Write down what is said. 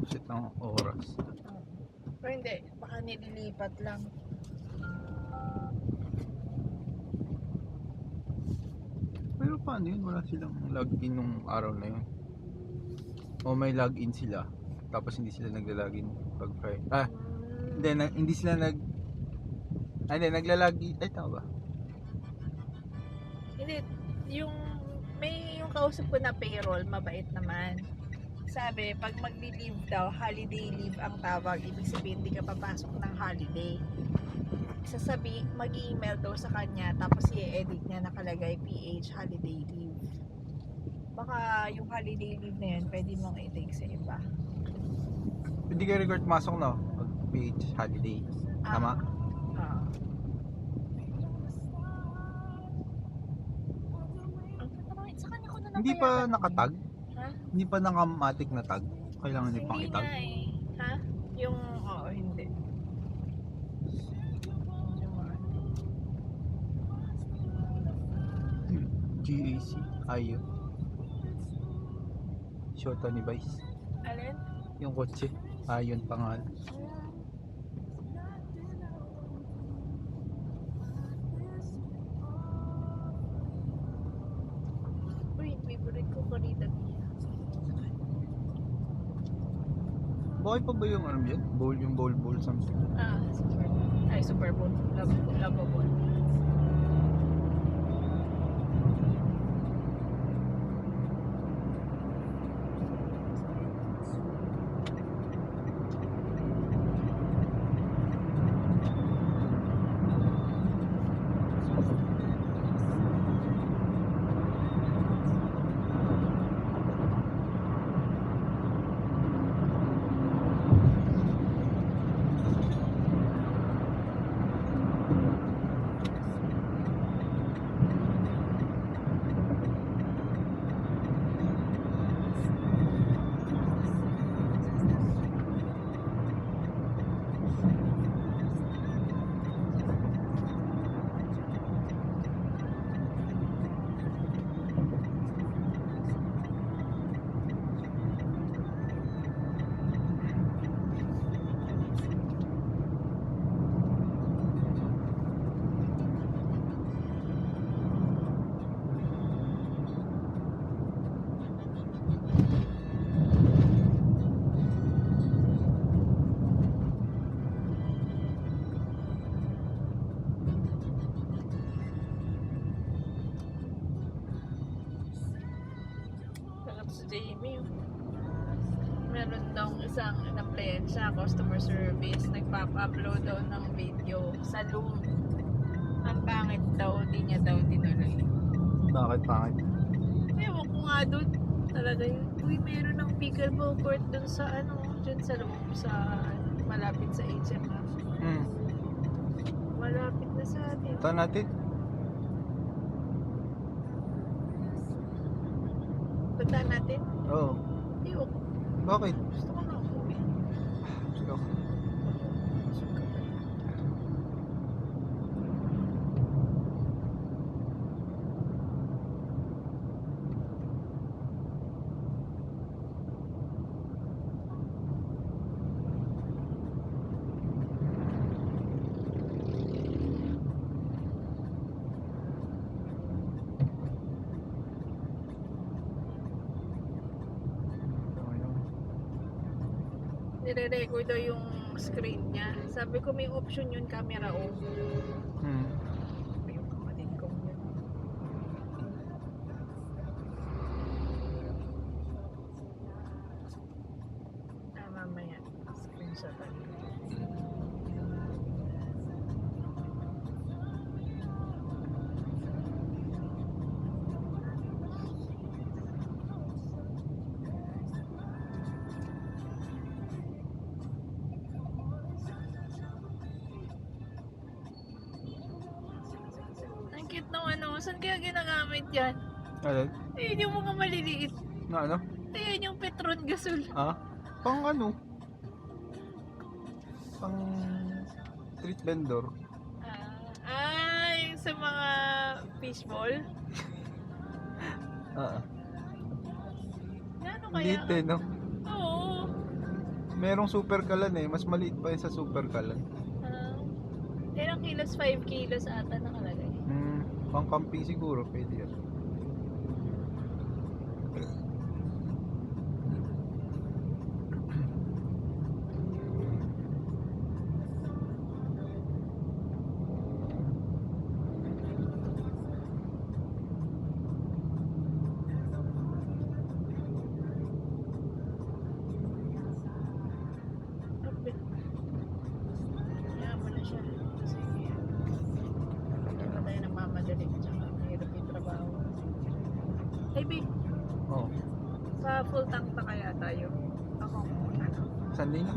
opposite ng oras. Pero hindi, baka nililipat lang. Pero paano yun? Wala silang login nung araw na yun. O may login sila, tapos hindi sila nagla-login pag Friday. Hindi, hindi sila hindi, nagla-login. Ay, tama ba? Hindi, yung yung kausap ko na payroll, mabait naman. Sabi, pag magli-leave daw, holiday leave ang tawag. Ibig sabihin, hindi ka papasok ng holiday. Mag-email daw sa kanya, tapos i-edit niya nakalagay PH holiday leave. Baka yung holiday leave na yun, pwede mong i-take sa iba. Hindi ka record masok, no? Pag PH holiday. Tama? Sa kanya ko na Hindi pa nakatag? Ha? Hindi pa nakamatic na tag? Kailangan ipang Hindi itag? nga eh. Ha? Yung, hindi. GAC. Ayo. Shota ni Vice. Alin? Yung kotse. Ayon pangalan. Uy, favorite ko Corrida Mia. Bakit pa ba yung ano yan? Bowl, yung bowl something? Super Bowl. Ay, Super Bowl. Lovable. Si Jamie, meron daw isang na-plensya, customer service, nagpapa-upload daw ng video sa Loom. Ang pangit daw, di niya daw tinuloy. Bakit pangit? Ewan ko nga doon. Talaga yun. Uy, meron ng pickleball court dun sa dun sa Loom, malapit sa HMR. Malapit na sa atin. Ito natin. Punta natin? Oo. Ewan ko. Bakit? Gusto ko na umuwi. Sige ako. Nire-record daw yung screen niya. Sabi ko may option yun, camera on. Yung kapatid ko yun. Mamaya. Screenshot ako. Ang cute ng saan kaya ginagamit yan? Alin? Ayun yung mga maliliit. Na ano? Ayun yung Petron Gasol. Pang ano? Pang street vendor. Yung sa mga fishball. Oo. Ano kaya? Dito, no? Oo. Merong super kalan eh. Mas maliit pa yun sa super kalan. Ilang kilos? 5 kilos ata nakalagay. Pang camping siguro. Pwede yan. Kaya mo na siya. Kasi hindi na tayo nagmamadali. Tsaka mahirap yung trabaho. Hey, babe. Oh. Pa full tank pa kaya tayo? Ako. Ano? Sunday na.